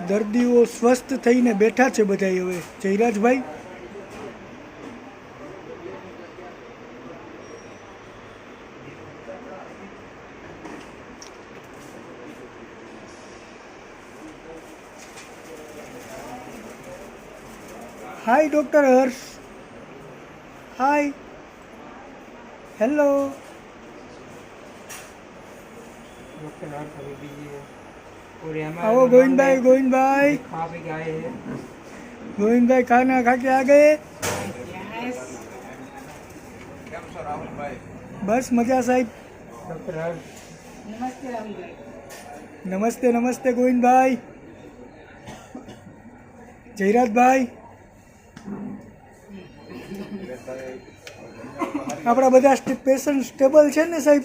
દર્દીઓ સ્વસ્થ થઈને બેઠા છે બધા હવે. જયરાજભાઈ, હાય ડૉક્ટર હર્ષ, હાય, હેલો. आओ गोविंद भाई गोविंद भाई खाना खा के आ गए? बस मजा साहिब. नमस्ते नमस्ते गोविंद भाई. जयराज भाई, આપણા બધા પેશન્ટ સ્ટેબલ છે ને સાહેબ?